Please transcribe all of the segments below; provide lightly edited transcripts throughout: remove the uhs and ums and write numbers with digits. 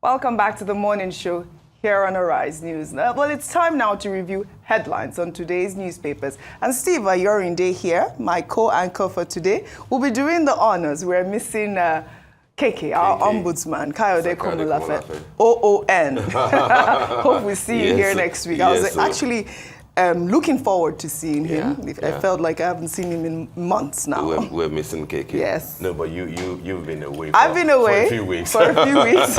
Welcome back to the morning show here on Arise News. Well, it's time now to review headlines on today's newspapers. And Steve Ayorinde here, my co-anchor for today, will be doing the honors. We're missing KK, our ombudsman, Kayode Komolafe, OON. Hope we see you here next week. I was actually looking forward to seeing him. I felt like I haven't seen him in months now. We're missing KK. Yes. No, but you've been away. I've been away for a few weeks.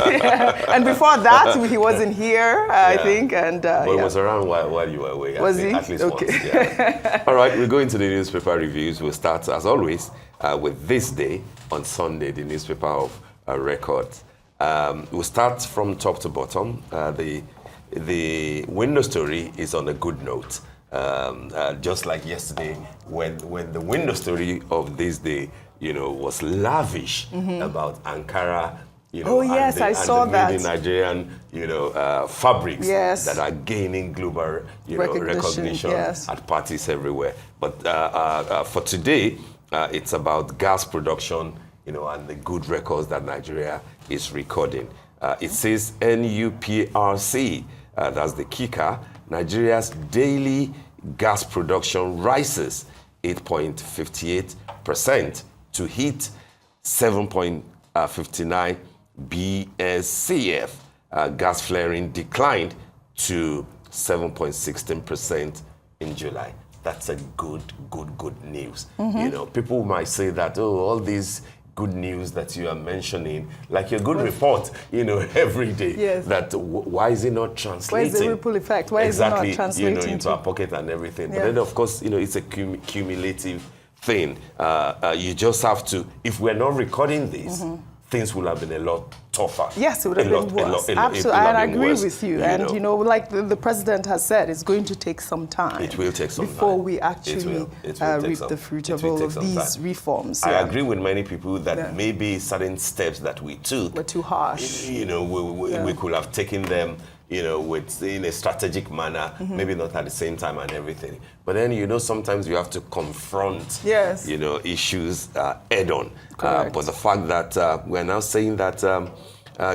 And before that, he wasn't here, I think. And well, it was around while you were away. Was he? At least okay. once. Yeah. All right, we're going to the newspaper reviews. We'll start, as always, with this day on Sunday, the newspaper of records. We'll start from top to bottom. The window story is on a good note. Just like yesterday, when the window story of this day, was lavish about Ankara, I saw that. And the Nigerian, fabrics yes. that are gaining global, recognition yes. at parties everywhere. But for today, it's about gas production, and the good records that Nigeria is recording. It says NUPRC. That's the kicker. Nigeria's daily gas production rises 8.58% to hit 7.59 BSCF. Gas flaring declined to 7.16% in July. That's a good news. People might say that, all these good news that you are mentioning, like your good report, every day. Yes. That why is it not translating? Where's the ripple effect? Why is it not translating into our pocket and everything? Yeah. But then, of course, it's a cumulative thing. You just have to. If we're not recording this, things will have been a lot tougher. Yes, it would have been worse. Absolutely, I agree with you. And like the president has said, it's going to take some time. It will take some time before we actually reap the fruit of all of these reforms. I agree with many people that maybe certain steps that we took were too harsh. We could have taken them, in a strategic manner, maybe not at the same time and everything. But then, sometimes you have to confront, issues head on. But the fact that we're now saying that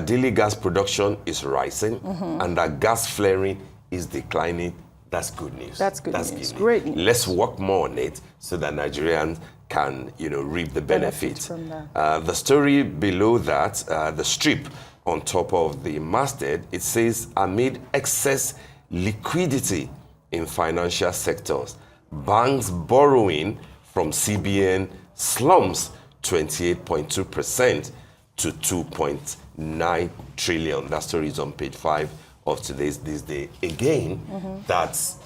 daily gas production is rising and that gas flaring is declining, that's good news. That's good news. Great news. Let's work more on it so that Nigerians can, reap the benefit. From that. The story below that, the strip on top of the masthead, it says, amid excess liquidity in financial sectors, banks borrowing from CBN slumps 28.2% to 2.9 trillion. That story is on page 5 of today's This Day. Again, that's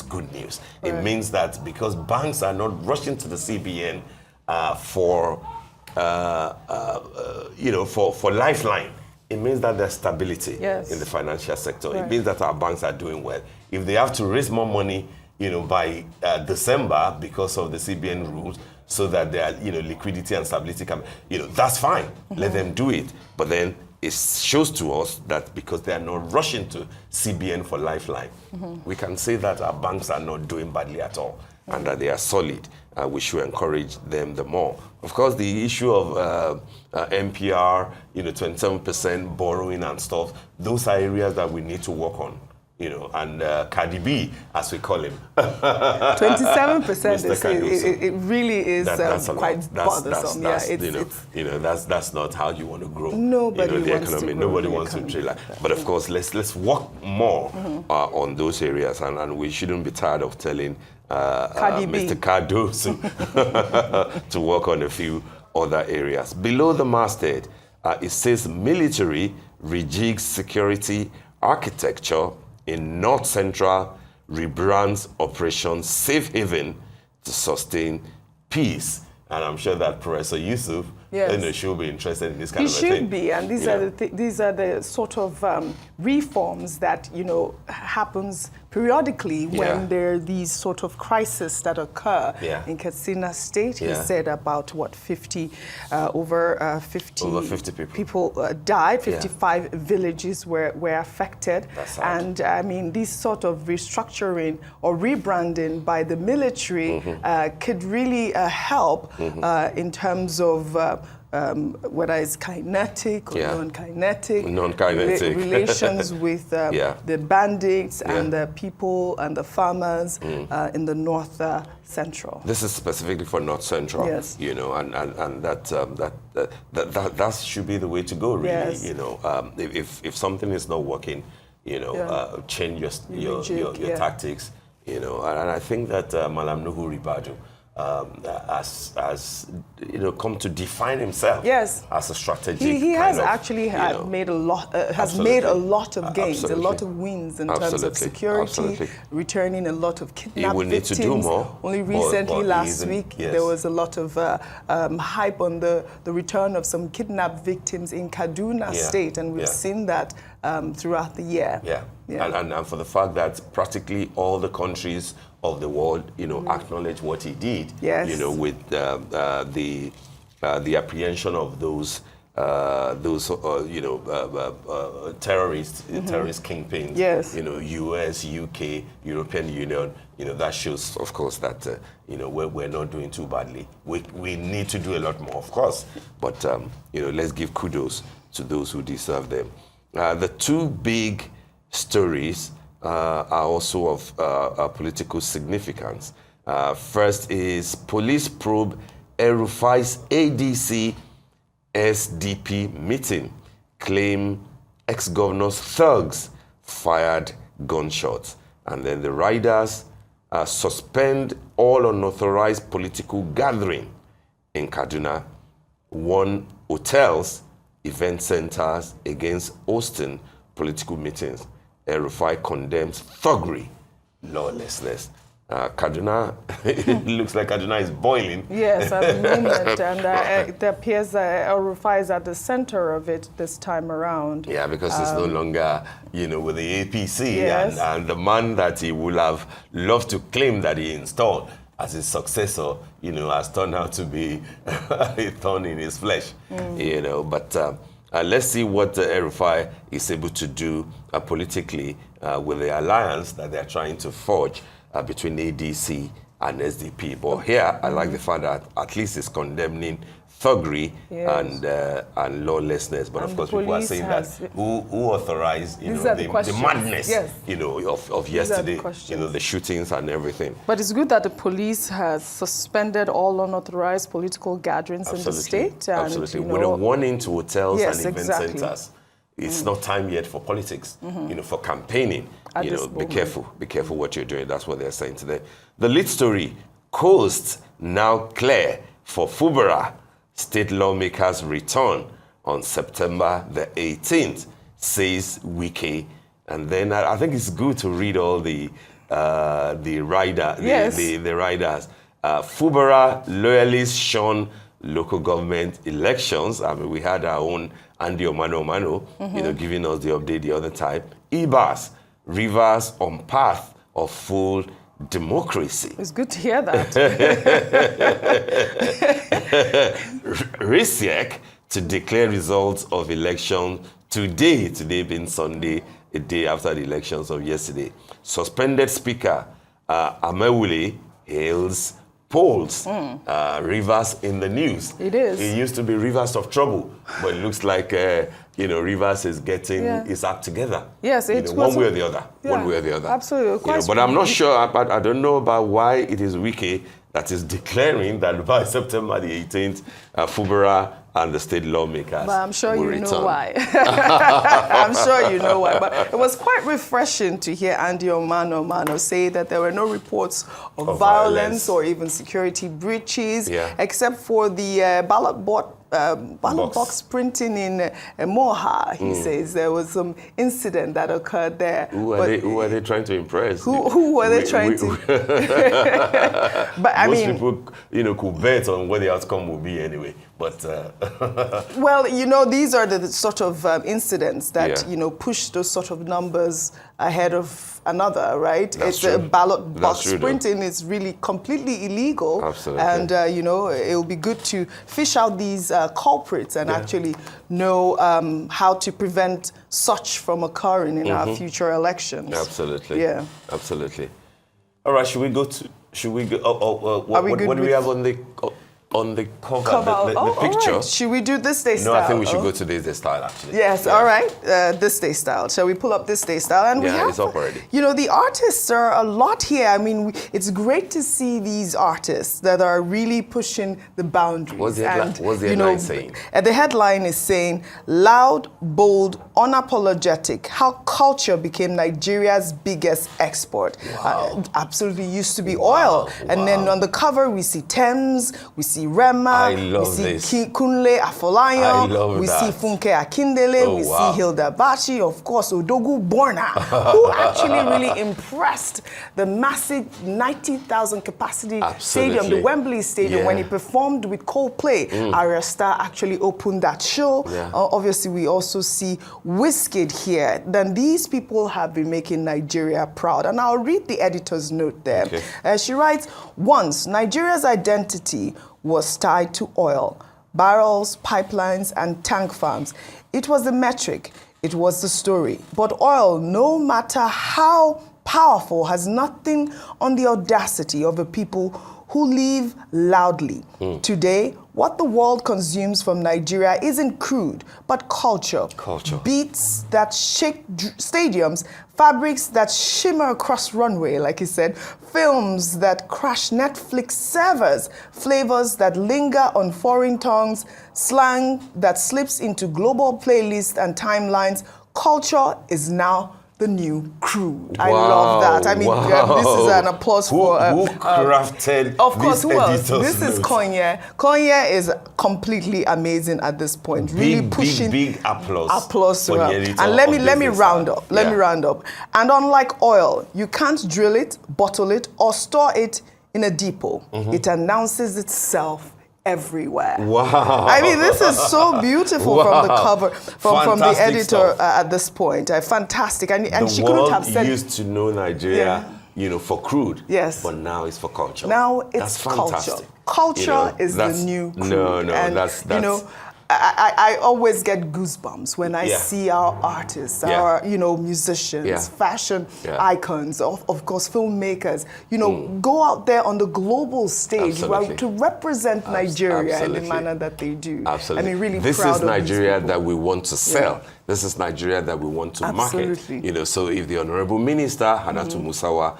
good news. Right. It means that because banks are not rushing to the CBN for lifeline, it means that there's stability in the financial sector. Right. It means that our banks are doing well. If they have to raise more money, by December because of the CBN rules, so that their liquidity and stability can, that's fine. Let them do it. But then it shows to us that because they are not rushing to CBN for lifeline, we can say that our banks are not doing badly at all and that they are solid. We should encourage them the more. Of course, the issue of MPR, 27% borrowing and stuff, those are areas that we need to work on. And Cardi B, as we call him. 27%, it really is quite bothersome. That's not how you want to grow. Nobody the wants economy. to grow Nobody wants to trade like. But of course, let's work more on those areas, and we shouldn't be tired of telling Mr. Cardoso to work on a few other areas. Below the masthead, it says military rejigs security architecture in North Central, rebrands Operation Safe Haven to sustain peace. And I'm sure that Professor Yusuf, she'll be interested in this kind of thing. He should be, and these are the sort of reforms that happens periodically when there are these sort of crises that occur. In Katsina State, he said about over 50 people died. 55 villages were affected, and I mean these sort of restructuring or rebranding by the military could really help in terms of whether it's kinetic or Yeah. non-kinetic, Non-kinetic. relations with Yeah. the bandits Yeah. and the people and the farmers in the North Central. This is specifically for North Central, Yes. you know, and that should be the way to go, really. Yes. You know, if something is not working, you know, change your tactics, you know, and I think that Malam Nuhu Ribadu has you know, come to define himself as a strategic. He has kind of, actually made a lot of gains, Absolutely. a lot of wins in terms of security, returning a lot of kidnapped will need victims. to do more. Only recently, last week, yes. there was a lot of hype on the return of some kidnapped victims in Kaduna State, and we've seen that throughout the year. Yeah. And for the fact that practically all the countries of the world, you know, acknowledge what he did, you know, with the apprehension of those you know, terrorist kingpins, you know, US, UK, European Union, you know, that shows, of course, that, you know, we're not doing too badly. We need to do a lot more, of course, but, you know, let's give kudos to those who deserve them. The two big stories are also of political significance. First is police probe El-Rufai's ADC SDP meeting, claim ex-governor's thugs fired gunshots. And then the riders suspend all unauthorized political gathering in Kaduna, warn hotels, event centers against hosting political meetings. El-Rufai condemns thuggery, lawlessness. Kaduna, it looks like Kaduna is boiling. Yes, at the moment, and it appears that El-Rufai is at the center of it this time around. Yeah, because it's no longer, you know, with the APC, and the man that he would have loved to claim that he installed as his successor, you know, has turned out to be a thorn in his flesh, you know. But let's see what El-Rufai is able to do politically with the alliance that they're trying to forge between ADC and SDP. But here, I like the fact that at least it's condemning thuggery and lawlessness. But of course, people are saying that who authorized, you know, the madness, you know, of yesterday, you know, the shootings and everything. But it's good that the police has suspended all unauthorized political gatherings in the state. And, Absolutely. You know, with a warning to hotels and event centers. It's not time yet for politics, you know, for campaigning. At you know, be careful what you're doing. That's what they're saying today. The lead story, coast now clear for Fubara. State lawmakers return on September the 18th, says Wike. And then I think it's good to read all the riders. Fubara loyalists shun local government elections. I mean, we had our own Andy Omano, you know, giving us the update the other time. Ibas, Rivers on path of full democracy. It's good to hear that. RISIEC to declare results of election today being Sunday, a day after the elections of yesterday. Suspended Speaker Amewule hails polls. Rivers in the news. It is. It used to be Rivers of trouble, but it looks like you know, Rivers is getting his act together. Yes, it's one way or the other. One way or the other. Absolutely. You know, but I'm not sure. I don't know about why it is Wike that is declaring that by September the 18th, Fubara and the state lawmakers. But I'm sure you know why. I'm sure you know why. But it was quite refreshing to hear Andy Omano say that there were no reports of violence or even security breaches, except for the ballot box printing in Moha. He says there was some incident that occurred there. Who are they trying to impress? Who were they trying to? But I mean, most people, you know, could bet on what the outcome will be anyway. But well, you know, these are the sort of incidents that you know push those sort of numbers ahead of another, right? That's it's true. A ballot box true, printing is really completely illegal. Absolutely. And you know, it will be good to fish out these culprits and actually know how to prevent such from occurring in our future elections. Absolutely. Yeah. Absolutely. All right. Should we go? What do we have on the? on the cover, Oh, the picture. all right. Should we do this day style? No, I think we should go to this style, actually. Yes, yeah. all right. This day style. Shall we pull up this day style? And yeah, it's up already. You know, the artists are a lot here. I mean, it's great to see these artists that are really pushing the boundaries. What's the headline saying? The headline is saying, loud, bold, unapologetic, how culture became Nigeria's biggest export. Wow. Absolutely used to be oil. And then on the cover, we see Thames, we see Rema, we see Kunle Afolayan, we see Funke Akindele, we see Hilda Baci, of course, Odogu Borna, who actually really impressed the massive 90,000 capacity stadium, the Wembley Stadium, when he performed with Coldplay. Arya Star actually opened that show. Obviously, we also see Wizkid here. Then these people have been making Nigeria proud. And I'll read the editor's note there. She writes, once Nigeria's identity was tied to oil, barrels, pipelines, and tank farms. It was the metric, it was the story. But oil, no matter how powerful, has nothing on the audacity of a people who live loudly. Today, what the world consumes from Nigeria isn't crude, but culture. Beats that shake stadiums, fabrics that shimmer across runway, like he said, films that crash Netflix servers, flavors that linger on foreign tongues, slang that slips into global playlists and timelines. Culture is now the new crude. I love that. I mean, this is an applause for... Who crafted of course, this who else? This notes? is Konya. Konya is completely amazing at this point. Really pushing... Big applause. Applause to her. And let me round up. Let me round up. And unlike oil, you can't drill it, bottle it, or store it in a depot. It announces itself everywhere. Wow. I mean, this is so beautiful from the cover, from the editor at this point. Fantastic. And she couldn't have said... The world used to know Nigeria, you know, for crude. Yes. But now it's for culture. Now it's culture. Culture is the new crude. That's... You know, I always get goosebumps when I see our artists, our musicians, fashion icons, of course filmmakers, go out there on the global stage to represent Nigeria in the manner that they do. Absolutely. I mean, really this proud is Nigeria that we want to sell. This is Nigeria that we want to market. So if the Honorable Minister, Hannatu Musawa,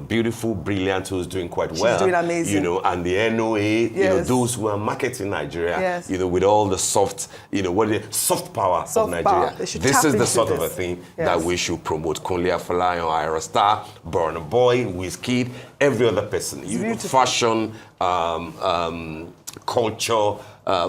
beautiful, brilliant, who's doing quite well. She's doing amazing. And the NOA, those who are marketing Nigeria, with all the soft power of Nigeria. This is the sort of a thing that we should promote. Kunle Afolayan, Arya Star, Burna Boy, Wizkid, every other person. Fashion, culture,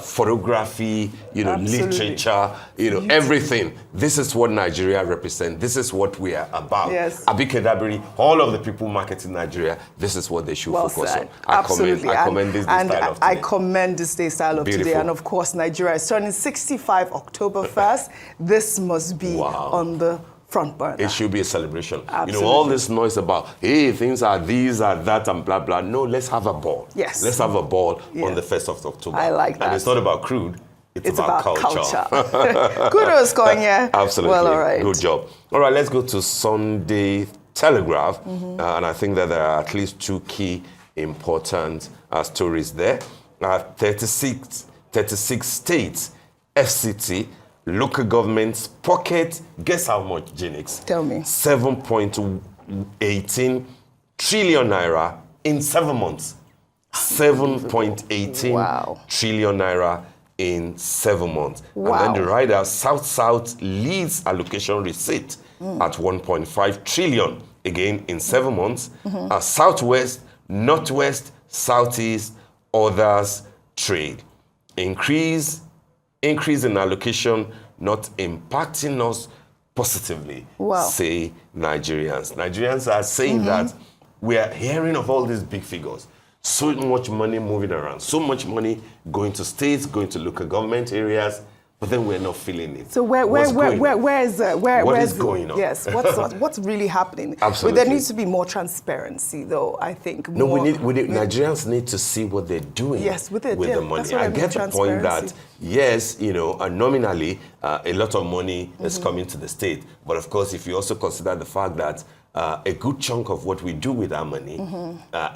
photography, literature, everything. This is what Nigeria represents. This is what we are about. Abike Dabiri, all of the people marketing Nigeria, this is what they should focus on. I commend this style of today. I commend this day style of today. And of course, Nigeria is turning 65 October 1st. This must be on the front burner. It should be a celebration. All this noise about, hey, things are these, are that, and blah, blah. No, let's have a ball. Yes. Let's have a ball on the 1st of October. I like that. And it's not about crude. It's about culture. Kudos, Konya. Absolutely. Well, all right. Good job. All right, let's go to Sunday Telegraph. And I think that there are at least two key important stories there. 36 states, FCT, local governments pocket, guess how much, Jinx? Tell me. 7.18 trillion naira in 7 months. 7.18 trillion naira in 7 months. And then the rider, South leads allocation receipt at 1.5 trillion, again in 7 months. Southwest, Northwest, Southeast, others trade. Increase in allocation not impacting us positively, say Nigerians. Nigerians are saying that we are hearing of all these big figures. So much money moving around, so much money going to states, going to local government areas, but then we're not feeling it. So where is going on? Yes, what's really happening? Absolutely. But there needs to be more transparency, though, I think. No, Nigerians need to see what they're doing with the money. I get the point that, yes, nominally, a lot of money is coming to the state. But of course, if you also consider the fact that a good chunk of what we do with our money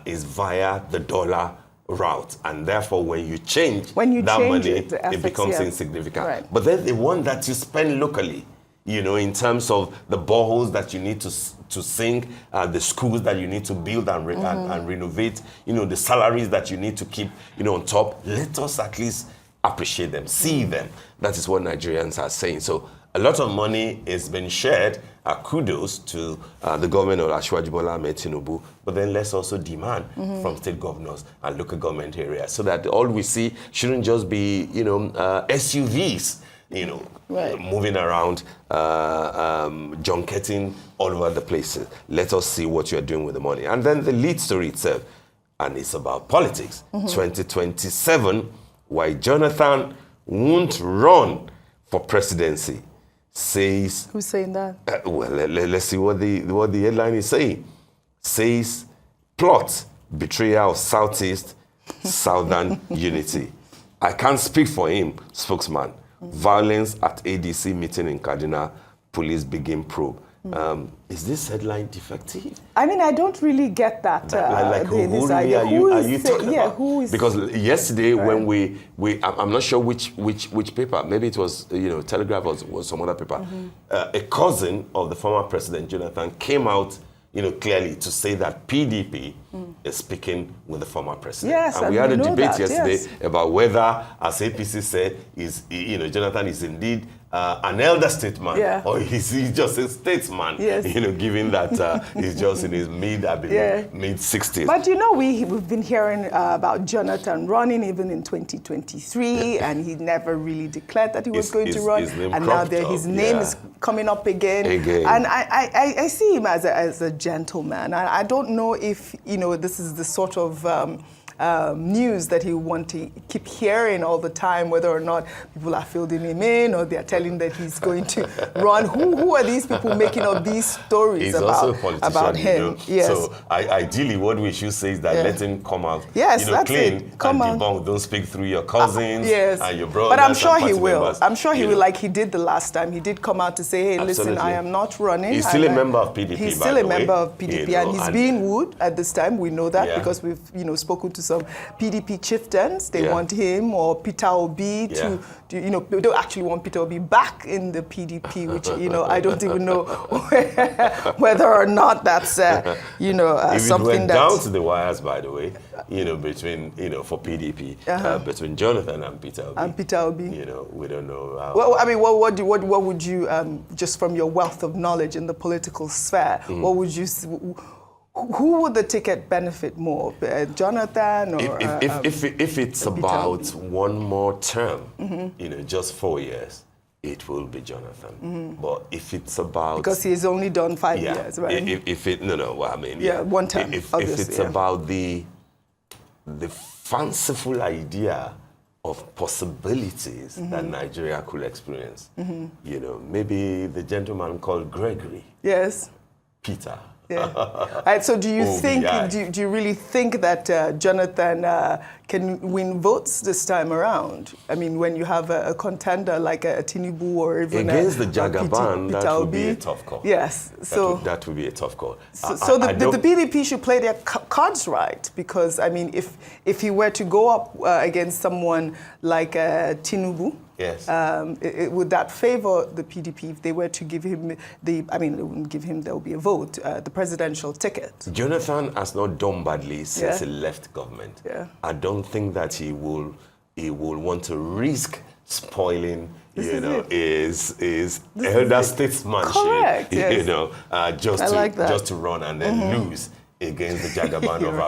is via the dollar route, and therefore when you change that money, it becomes insignificant. Right. But then the one that you spend locally, you know, in terms of the boreholes that you need to sink, the schools that you need to build and renovate, you know, the salaries that you need to keep, you know, on top, let us at least appreciate them, see them. That is what Nigerians are saying. So a lot of money is being shared. Kudos to the government of Asiwaju Bola Ahmed Tinubu, but then let's also demand from state governors and local government areas so that all we see shouldn't just be, you know, SUVs, you know, moving around, junketing all over the places. Let us see what you're doing with the money. And then the lead story itself, and it's about politics. 2027, why Jonathan won't run for presidency. Says... Who's saying that? Well, let's see what the headline is saying. Says, plot, betrayal of Southeast, Southern unity. I can't speak for him, spokesman. Violence at ADC meeting in Kaduna, police begin probe. Is this headline defective? I mean, I don't really get that. Who really are you talking about? Who is, because yesterday when I'm not sure which paper, maybe it was, you know, Telegraph or some other paper, a cousin of the former president, Jonathan, came out, you know, clearly to say that PDP is speaking with the former president. Yes, and we had a debate yesterday about whether, as APC said, you know, Jonathan is indeed an elder statesman, or is he just a statesman? You know, given that he's just in his mid-60s. But you know, we've been hearing about Jonathan running even in 2023, and he never really declared that he was going to run. And now his name is coming up again. And I see him as a gentleman. I don't know if, you know, this is the sort of news that he want to keep hearing all the time, whether or not people are fielding him in or they're telling that he's going to run. Who are these people making up these stories about him? You know? Yes. So ideally, what we should say is that let him come out, you know, clean and debunk. Don't speak through your cousins and your brothers. But I'm sure he will. Members, I'm sure he will, like he did the last time. He did come out to say, hey, listen, I am not running. He's still a member of PDP, He's still a member of PDP, you know, and he's being wooed at this time. We know that because we've, you know, spoken to some PDP chieftains. They want him or Peter Obi to, you know, they don't actually want Peter Obi back in the PDP, which, you know, I don't even know whether or not that's, you know, something that... down to the wires, by the way, you know, between, you know, for PDP, between Jonathan and Peter Obi. You know, we don't know how... Well, I mean, what would you, just from your wealth of knowledge in the political sphere, what would you... Who would the ticket benefit more, Jonathan or if it's about one more term, you know, just 4 years, it will be Jonathan. But if it's about... Because he's only done 5 years, right? Well, I mean, one term, if it's about the fanciful idea of possibilities that Nigeria could experience, you know, maybe the gentleman called Gregory. Peter. So do you think, do you really think that Jonathan can win votes this time around? I mean, when you have a contender like a Tinubu or even against the Jagaban, that would be a tough call. That would be a tough call. So the PDP should play their cards right, because, I mean, if he were to go up against someone like Tinubu, would that favor the PDP if they were to give him they wouldn't give him, there will be a vote, the presidential ticket? Jonathan has not done badly since he left government. I don't think that he will want to risk spoiling, his elder statesmanship, you know, just to run and then lose against the Jagaban of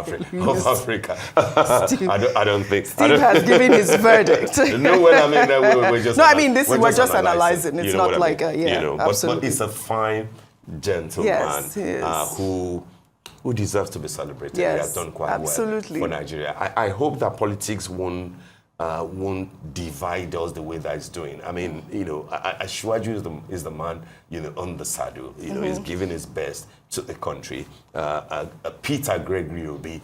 Africa. I don't think. Steve has given his verdict. No, well, I mean, we're just... No, I mean, we're just analyzing. It's not like, you know, but it's a fine gentleman who deserves to be celebrated. He has done quite well for Nigeria. I hope that politics won't divide us the way that it's doing. I mean, you know, Asiwaju is the man, you know, on the saddle. You know, he's giving his best to the country. Peter Gregory will be,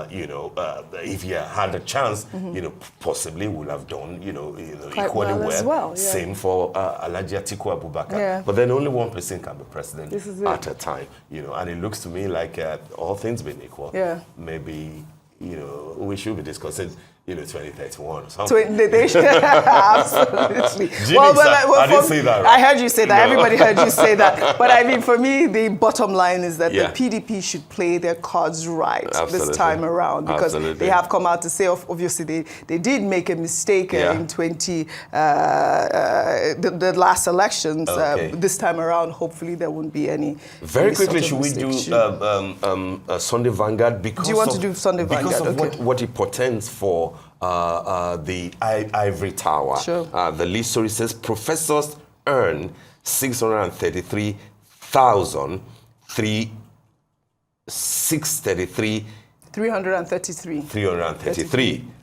you know, if he had a chance, you know, possibly would have done, you know equally well. Same for Alhaji Atiku Abubakar. But then only one person can be president at a time, you know. And it looks to me like all things being equal, maybe you know, we should be discussing, you know, 2031 or something. They should, absolutely. I didn't say that, right? I heard you say that. No. Everybody heard you say that. But I mean, for me, the bottom line is that Yeah. the PDP should play their cards right Absolutely. this time around, because Absolutely. they have come out to say, obviously, they did make a mistake in the last elections. Okay. This time around, hopefully, there won't be any. Very quickly, should we do Sunday Vanguard? Because do you want to do Sunday Vanguard? Because of what it portends for the ivory tower. Sure. The lead story says professors earn 333.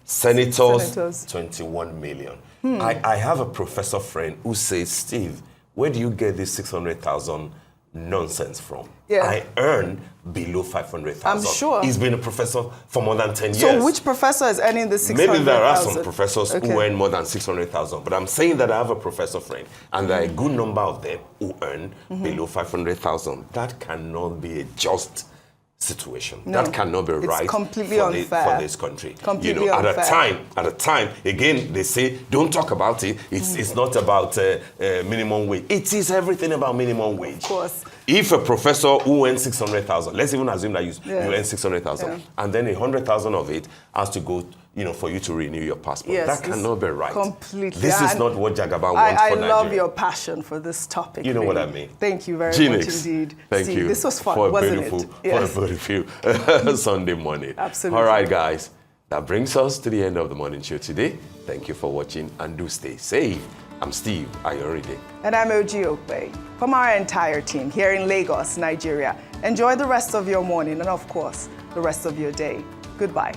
Senators, 21 million. I have a professor friend who says, Steve, where do you get this 600,000 nonsense from? Yeah. I earn below 500,000. I'm sure. He's been a professor for more than 10 years. So which professor is earning the 600,000? Maybe there are some professors who earn more than 600,000, but I'm saying that I have a professor friend, and there are a good number of them who earn below 500,000. That cannot be a just situation. No, that cannot be right completely for, unfair. for this country. Completely you know, unfair. At a time, again, they say, don't talk about it. It's not about minimum wage. It is everything about minimum wage. Of course. If a professor who earns 600,000, let's even assume that you earn 600,000, and then 100,000 of it has to go, you know, for you to renew your passport. Yes, that cannot be right. Completely. This is not what Jagaban wants for Nigeria. I love your passion for this topic. You know what I mean. Thank you very much indeed. Thank you. This was fun, for wasn't it? Yes. For a beautiful Sunday morning. Absolutely. All right, guys. That brings us to the end of the morning show today. Thank you for watching, and do stay safe. I'm Steve Ayoride. And I'm Oji Okpe. From our entire team here in Lagos, Nigeria, enjoy the rest of your morning and, of course, the rest of your day. Goodbye.